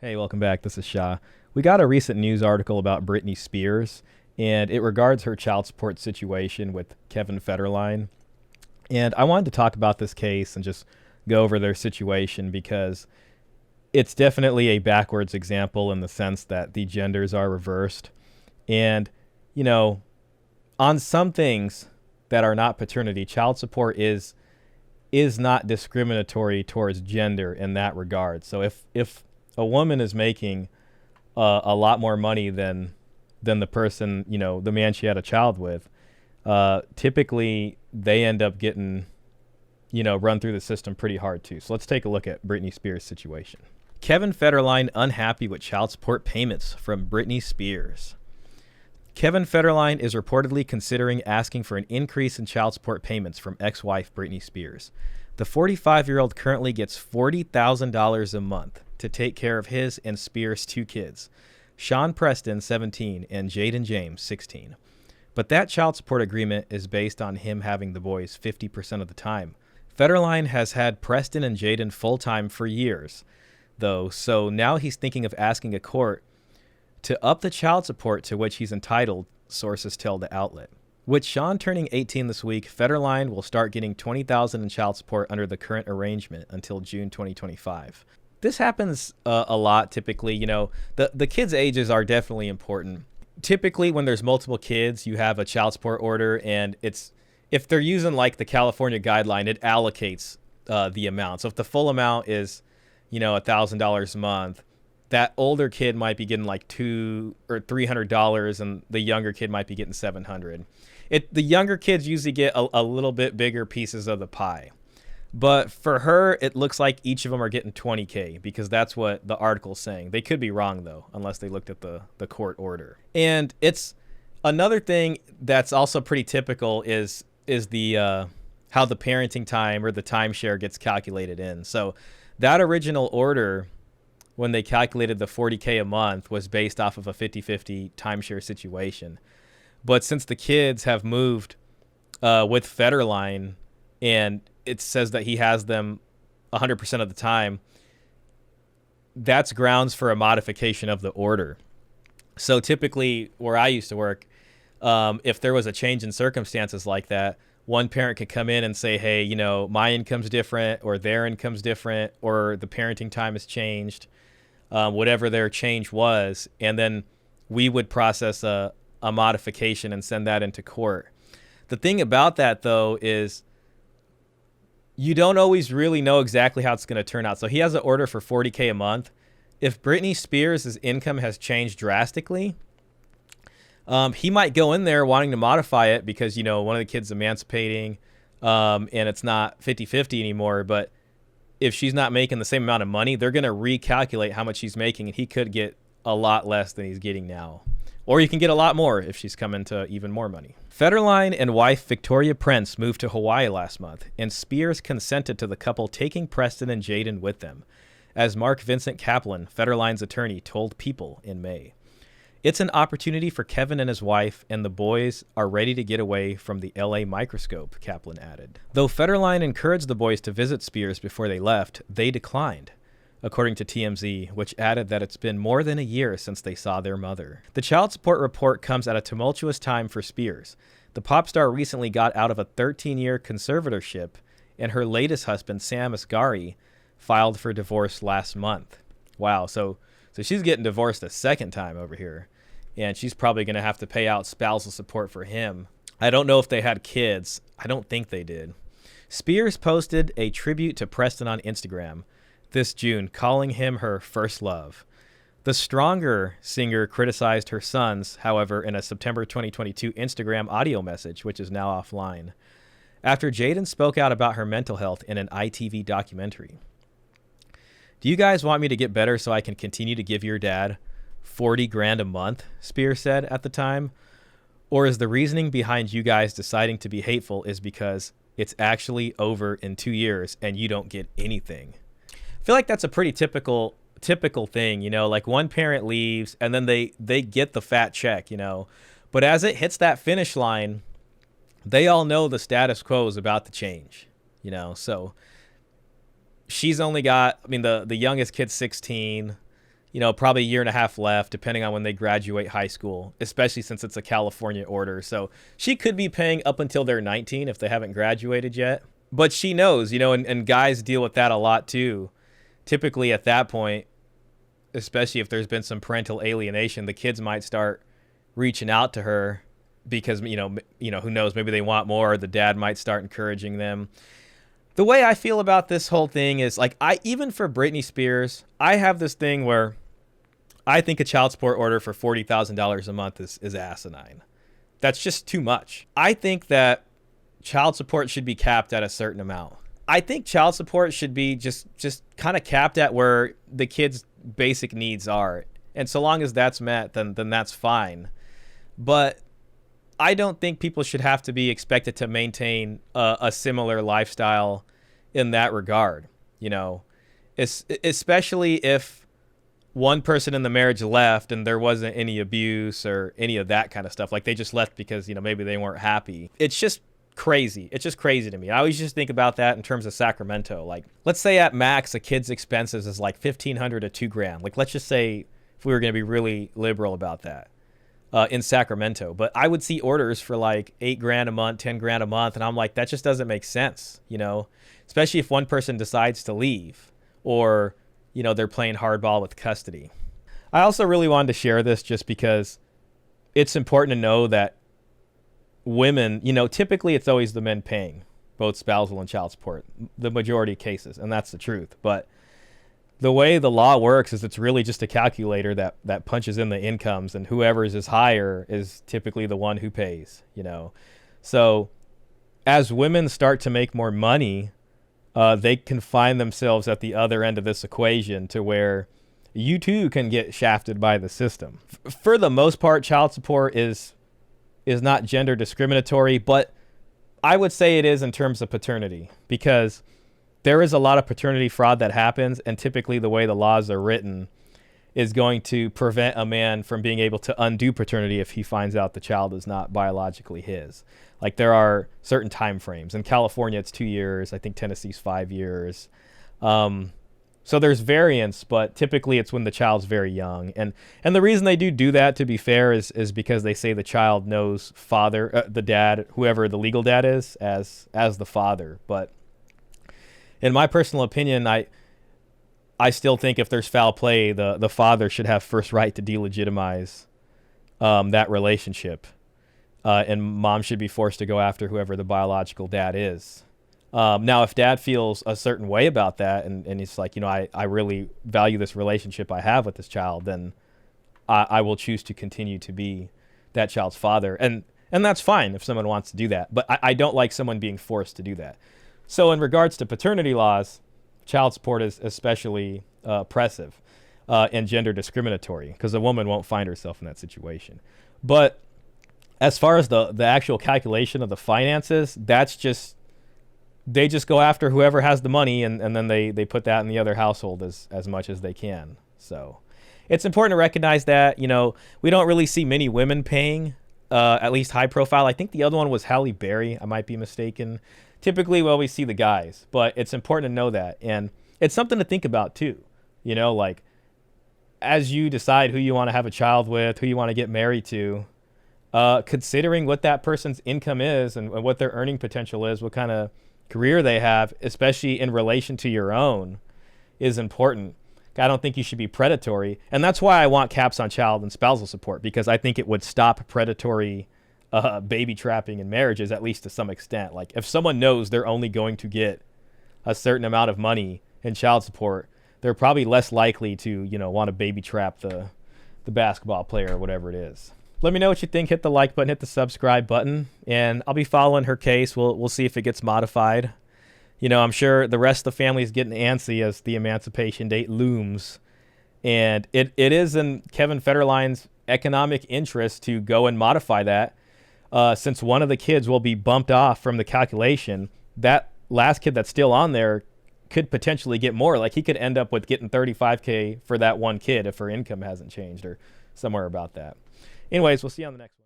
Hey, welcome back. This is Shah. We got a recent news article about Britney Spears, and it regards her child support situation with Kevin Federline. And I wanted to talk about this case and just go over their situation because it's definitely a backwards example in the sense that the genders are reversed. And, you know, on some things that are not paternity, child support is not discriminatory towards gender in that regard. So if a woman is making a lot more money than the person, the man she had a child with, typically they end up getting, run through the system pretty hard too. So let's take a look at Britney Spears' situation. Kevin Federline unhappy with child support payments from Britney Spears. Kevin Federline is reportedly considering asking for an increase in child support payments from ex-wife Britney Spears. The 45-year-old currently gets $40,000 a month to take care of his and Spears' two kids, Sean Preston, 17, and Jaden James, 16. But that child support agreement is based on him having the boys 50% of the time. Federline has had Preston and Jaden full-time for years, though, so now he's thinking of asking a court to up the child support to which he's entitled, sources tell the outlet. With Sean turning 18 this week, Federline will start getting $20,000 in child support under the current arrangement until June 2025. This happens a lot typically. The kids' ages are definitely important. Typically, when there's multiple kids, you have a child support order, and if they're using like the California guideline, it allocates the amount. So if the full amount is, $1,000 a month, that older kid might be getting like $200 or $300, and the younger kid might be getting $700. The younger kids usually get a little bit bigger pieces of the pie. But for her, it looks like each of them are getting $20K because that's what the article's saying. They could be wrong, though, unless they looked at the court order. And it's another thing that's also pretty typical is the how the parenting time or the timeshare gets calculated in. So that original order, when they calculated the $40K a month, was based off of a 50-50 timeshare situation. But since the kids have moved with Federline, and it says that he has them 100% of the time, that's grounds for a modification of the order. So typically, where I used to work, if there was a change in circumstances like that, one parent could come in and say, hey, my income's different, or their income's different, or the parenting time has changed, whatever their change was, and then we would process a modification and send that into court. The thing about that, though, is you don't always really know exactly how it's going to turn out. So he has an order for $40K a month. If Britney Spears' income has changed drastically, he might go in there wanting to modify it because, one of the kids emancipating, and it's not 50-50 anymore. But if she's not making the same amount of money, they're going to recalculate how much she's making, and he could get a lot less than he's getting now. Or you can get a lot more if she's coming to even more money. Federline and wife Victoria Prince moved to Hawaii last month, and Spears consented to the couple taking Preston and Jaden with them, as Mark Vincent Kaplan, Federline's attorney, told People in May. It's an opportunity for Kevin and his wife, and the boys are ready to get away from the LA microscope, Kaplan added. Though Federline encouraged the boys to visit Spears before they left, they declined, according to TMZ, which added that it's been more than a year since they saw their mother. The child support report comes at a tumultuous time for Spears. The pop star recently got out of a 13-year conservatorship, and her latest husband, Sam Asghari, filed for divorce last month. Wow, so she's getting divorced a second time over here, and she's probably going to have to pay out spousal support for him. I don't know if they had kids. I don't think they did. Spears posted a tribute to Preston on Instagram this June, calling him her first love. The Stronger singer criticized her sons, however, in a September 2022 Instagram audio message, which is now offline, after Jaden spoke out about her mental health in an ITV documentary. Do you guys want me to get better so I can continue to give your dad $40,000 a month? Spears said at the time. Or is the reasoning behind you guys deciding to be hateful is because it's actually over in 2 years and you don't get anything? I feel like that's a pretty typical thing, like one parent leaves and then they get the fat check, but as it hits that finish line, they all know the status quo is about to change, so she's only got, the youngest kid's 16, probably a year and a half left, depending on when they graduate high school, especially since it's a California order. So she could be paying up until they're 19 if they haven't graduated yet. But she knows, and guys deal with that a lot too. Typically at that point, especially if there's been some parental alienation, the kids might start reaching out to her because, who knows, maybe they want more, or the dad might start encouraging them. The way I feel about this whole thing is like, even for Britney Spears, I have this thing where I think a child support order for $40,000 a month is asinine. That's just too much. I think that child support should be capped at a certain amount. I think child support should be just kind of capped at where the kid's basic needs are. And so long as that's met, then that's fine. But I don't think people should have to be expected to maintain a similar lifestyle in that regard, especially if one person in the marriage left and there wasn't any abuse or any of that kind of stuff. Like they just left because, maybe they weren't happy. It's just crazy. It's just crazy to me. I always just think about that in terms of Sacramento. Like, let's say at max, a kid's expenses is like $1,500 to $2,000. Like, let's just say if we were going to be really liberal about that. In Sacramento, but I would see orders for like $8,000 a month, $10,000 a month, and I'm like, that just doesn't make sense, especially if one person decides to leave, or they're playing hardball with custody. I also really wanted to share this just because it's important to know that women, typically it's always the men paying both spousal and child support, the majority of cases, and that's the truth. But the way the law works is it's really just a calculator that punches in the incomes, and whoever's is higher is typically the one who pays, So as women start to make more money, they can find themselves at the other end of this equation to where you too can get shafted by the system. For the most part, child support is not gender discriminatory, but I would say it is in terms of paternity, because there is a lot of paternity fraud that happens, and typically the way the laws are written is going to prevent a man from being able to undo paternity if he finds out the child is not biologically his. Like, there are certain time frames. In California, it's 2 years. I think Tennessee's 5 years. So there's variance, but typically it's when the child's very young. And the reason they do that, to be fair, is because they say the child knows the dad, whoever the legal dad is, as the father. But in my personal opinion, I still think if there's foul play, the father should have first right to delegitimize that relationship. And mom should be forced to go after whoever the biological dad is. Now, if dad feels a certain way about that, and he's like, I really value this relationship I have with this child, then I will choose to continue to be that child's father. And that's fine if someone wants to do that. But I don't like someone being forced to do that. So in regards to paternity laws, child support is especially oppressive and gender discriminatory, because a woman won't find herself in that situation. But as far as the actual calculation of the finances, they just go after whoever has the money, and then they put that in the other household as much as they can. So it's important to recognize that, we don't really see many women paying, at least high profile. I think the other one was Halle Berry. I might be mistaken. Typically, we see the guys, but it's important to know that. And it's something to think about too, like as you decide who you want to have a child with, who you want to get married to, considering what that person's income is and what their earning potential is, what kind of career they have, especially in relation to your own, is important. I don't think you should be predatory. And that's why I want caps on child and spousal support, because I think it would stop predatory baby trapping in marriages, at least to some extent. Like, if someone knows they're only going to get a certain amount of money in child support, they're probably less likely to, want to baby trap the basketball player or whatever it is. Let me know what you think. Hit the like button, hit the subscribe button, and I'll be following her case. We'll see if it gets modified. I'm sure the rest of the family is getting antsy as the emancipation date looms. And it is in Kevin Federline's economic interest to go and modify that, since one of the kids will be bumped off from the calculation. That last kid that's still on there could potentially get more. Like, he could end up with getting $35K for that one kid if her income hasn't changed, or somewhere about that. Anyways, we'll see you on the next one.